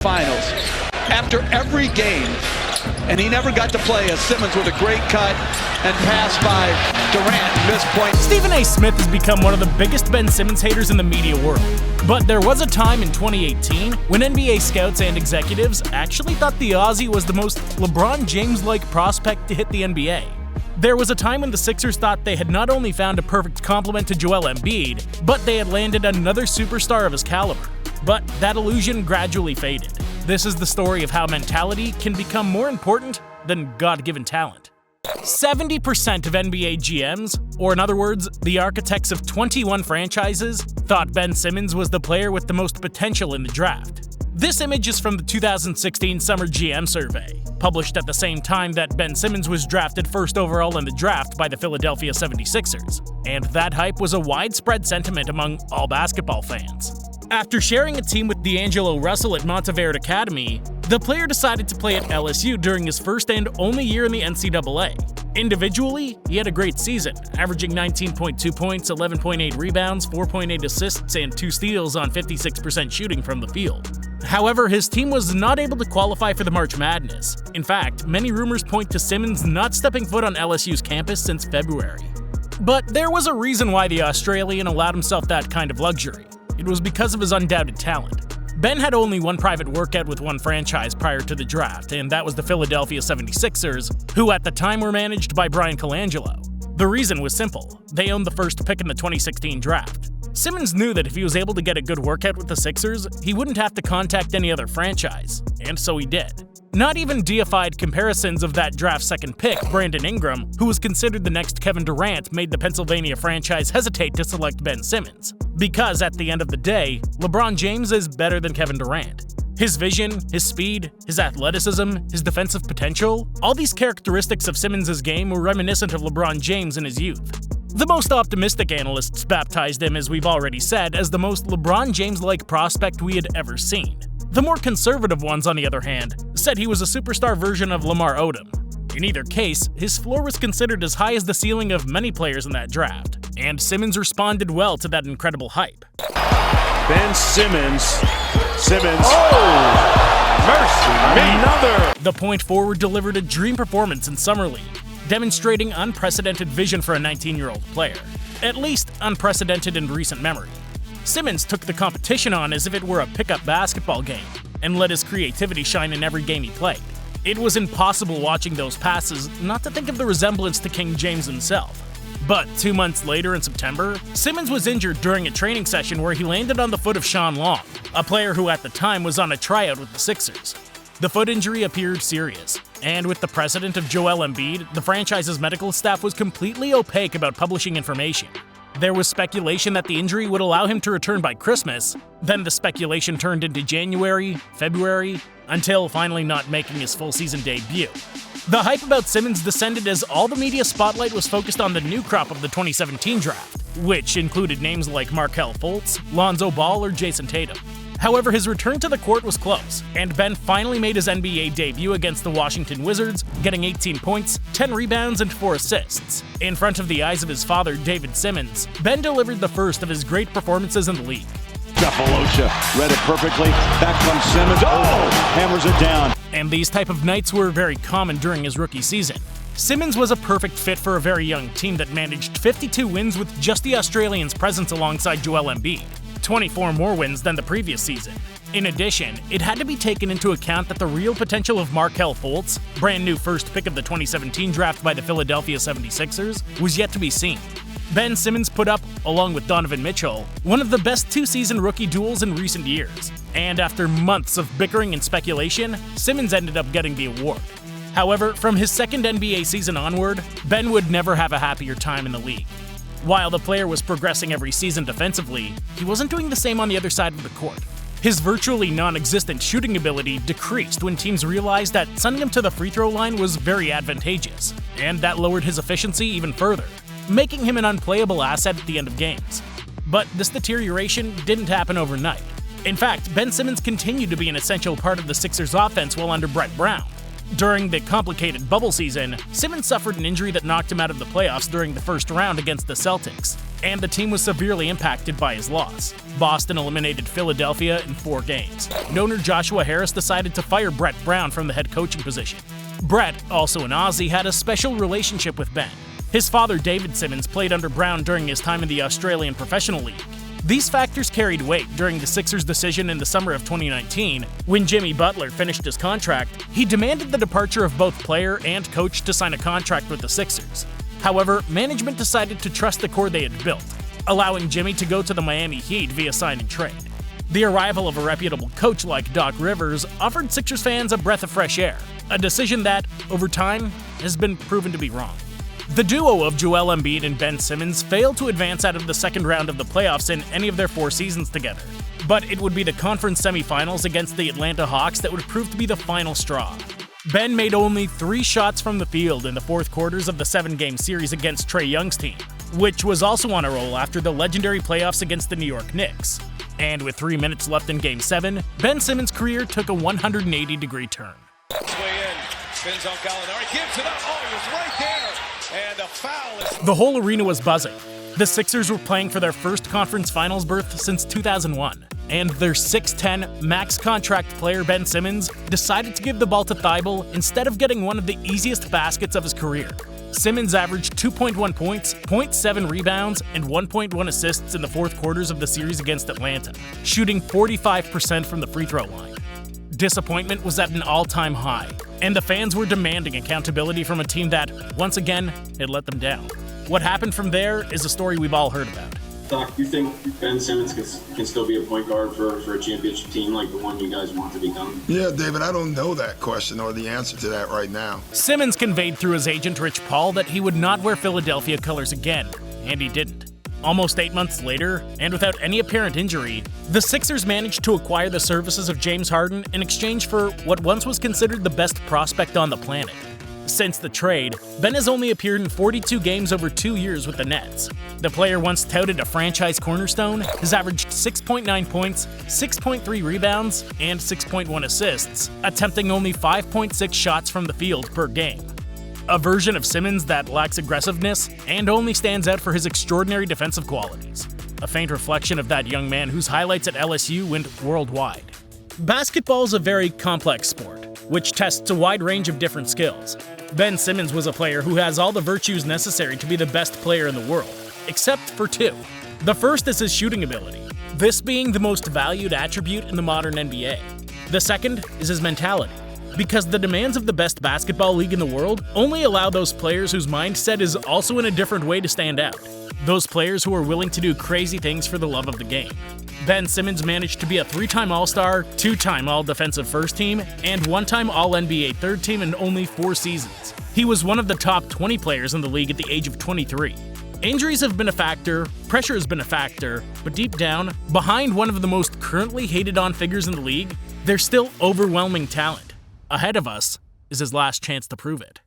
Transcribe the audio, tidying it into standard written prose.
Finals. After every game, and he never got to play, as Simmons with a great cut and pass by Durant, missed point. Stephen A. Smith has become one of the biggest Ben Simmons haters in the media world. But there was a time in 2018 when NBA scouts and executives actually thought the Aussie was the most LeBron James-like prospect to hit the NBA. There was a time when the Sixers thought they had not only found a perfect complement to Joel Embiid, but they had landed another superstar of his caliber. But that illusion gradually faded. This is the story of how mentality can become more important than God-given talent. 70% of NBA GMs, or in other words, the architects of 21 franchises, thought Ben Simmons was the player with the most potential in the draft. This image is from the 2016 Summer GM Survey, published at the same time that Ben Simmons was drafted first overall in the draft by the Philadelphia 76ers, and that hype was a widespread sentiment among all basketball fans. After sharing a team with D'Angelo Russell at Monteverde Academy, the player decided to play at LSU during his first and only year in the NCAA. Individually, he had a great season, averaging 19.2 points, 11.8 rebounds, 4.8 assists, and 2 steals on 56% shooting from the field. However, his team was not able to qualify for the March Madness. In fact, many rumors point to Simmons not stepping foot on LSU's campus since February. But there was a reason why the Australian allowed himself that kind of luxury. It was because of his undoubted talent. Ben had only one private workout with one franchise prior to the draft, and that was the Philadelphia 76ers, who at the time were managed by Brian Colangelo. The reason was simple: they owned the first pick in the 2016 draft. Simmons knew that if he was able to get a good workout with the Sixers, he wouldn't have to contact any other franchise, and so he did. Not even deified comparisons of that draft's second pick, Brandon Ingram, who was considered the next Kevin Durant, made the Pennsylvania franchise hesitate to select Ben Simmons. Because at the end of the day, LeBron James is better than Kevin Durant. His vision, his speed, his athleticism, his defensive potential, all these characteristics of Simmons' game were reminiscent of LeBron James in his youth. The most optimistic analysts baptized him, as we've already said, as the most LeBron James-like prospect we had ever seen. The more conservative ones, on the other hand, said he was a superstar version of Lamar Odom. In either case, his floor was considered as high as the ceiling of many players in that draft, and Simmons responded well to that incredible hype. Ben Simmons. Oh! Mercy me! Another! The point forward delivered a dream performance in Summer League, demonstrating unprecedented vision for a 19-year-old player. At least unprecedented in recent memory. Simmons took the competition on as if it were a pickup basketball game, and let his creativity shine in every game he played. It was impossible watching those passes not to think of the resemblance to King James himself. But 2 months later in September, Simmons was injured during a training session where he landed on the foot of Sean Long, a player who at the time was on a tryout with the Sixers. The foot injury appeared serious, and with the precedent of Joel Embiid, the franchise's medical staff was completely opaque about publishing information. There was speculation that the injury would allow him to return by Christmas, then the speculation turned into January, February, until finally not making his full season debut. The hype about Simmons descended as all the media spotlight was focused on the new crop of the 2017 draft, which included names like Markelle Fultz, Lonzo Ball, or Jason Tatum. However, his return to the court was close, and Ben finally made his NBA debut against the Washington Wizards, getting 18 points, 10 rebounds, and 4 assists. In front of the eyes of his father, David Simmons, Ben delivered the first of his great performances in the league. Cephalosha read it perfectly. Back comes Simmons. Oh! Hammers it down. And these type of nights were very common during his rookie season. Simmons was a perfect fit for a very young team that managed 52 wins with just the Australian's presence alongside Joel Embiid. 24 more wins than the previous season. In addition, it had to be taken into account that the real potential of Markelle Fultz, brand new first pick of the 2017 draft by the Philadelphia 76ers, was yet to be seen. Ben Simmons put up, along with Donovan Mitchell, one of the best two-season rookie duels in recent years. And after months of bickering and speculation, Simmons ended up getting the award. However, from his second NBA season onward, Ben would never have a happier time in the league. While the player was progressing every season defensively, he wasn't doing the same on the other side of the court. His virtually non-existent shooting ability decreased when teams realized that sending him to the free throw line was very advantageous, and that lowered his efficiency even further, making him an unplayable asset at the end of games. But this deterioration didn't happen overnight. In fact, Ben Simmons continued to be an essential part of the Sixers' offense while under Brett Brown. During the complicated bubble season, Simmons suffered an injury that knocked him out of the playoffs during the first round against the Celtics, and the team was severely impacted by his loss. Boston eliminated Philadelphia in 4 games. Owner Joshua Harris decided to fire Brett Brown from the head coaching position. Brett, also an Aussie, had a special relationship with Ben. His father, David Simmons, played under Brown during his time in the Australian Professional League. These factors carried weight during the Sixers' decision in the summer of 2019. When Jimmy Butler finished his contract, he demanded the departure of both player and coach to sign a contract with the Sixers. However, management decided to trust the core they had built, allowing Jimmy to go to the Miami Heat via sign and trade. The arrival of a reputable coach like Doc Rivers offered Sixers fans a breath of fresh air, a decision that, over time, has been proven to be wrong. The duo of Joel Embiid and Ben Simmons failed to advance out of the second round of the playoffs in any of their 4 seasons together. But it would be the conference semifinals against the Atlanta Hawks that would prove to be the final straw. Ben made only 3 shots from the field in the fourth quarters of the 7-game series against Trae Young's team, which was also on a roll after the legendary playoffs against the New York Knicks. And with 3 minutes left in Game 7, Ben Simmons' career took a 180-degree turn. Way in, spins on Gallinari, gives it up, he was right there. And a foul is... The whole arena was buzzing. The Sixers were playing for their first conference finals berth since 2001, and their 6'10" max contract player Ben Simmons decided to give the ball to Thibault instead of getting one of the easiest baskets of his career. Simmons averaged 2.1 points, 0.7 rebounds, and 1.1 assists in the fourth quarters of the series against Atlanta, shooting 45% from the free throw line. Disappointment was at an all-time high, and the fans were demanding accountability from a team that, once again, had let them down. What happened from there is a story we've all heard about. Doc, do you think Ben Simmons can still be a point guard for a championship team like the one you guys want to become? Yeah, David, I don't know that question or the answer to that right now. Simmons conveyed through his agent Rich Paul that he would not wear Philadelphia colors again, and he didn't. Almost 8 months later, and without any apparent injury, the Sixers managed to acquire the services of James Harden in exchange for what once was considered the best prospect on the planet. Since the trade, Ben has only appeared in 42 games over 2 years with the Nets. The player once touted a franchise cornerstone has averaged 6.9 points, 6.3 rebounds, and 6.1 assists, attempting only 5.6 shots from the field per game. A version of Simmons that lacks aggressiveness and only stands out for his extraordinary defensive qualities. A faint reflection of that young man whose highlights at LSU went worldwide. Basketball is a very complex sport, which tests a wide range of different skills. Ben Simmons was a player who has all the virtues necessary to be the best player in the world, except for 2. The first is his shooting ability, this being the most valued attribute in the modern NBA. The second is his mentality, because the demands of the best basketball league in the world only allow those players whose mindset is also in a different way to stand out. Those players who are willing to do crazy things for the love of the game. Ben Simmons managed to be a 3-time All-Star, 2-time All-Defensive First Team, and 1-time All-NBA Third Team in only 4 seasons. He was one of the top 20 players in the league at the age of 23. Injuries have been a factor, pressure has been a factor, but deep down, behind one of the most currently hated-on figures in the league, there's still overwhelming talent. Ahead of us is his last chance to prove it.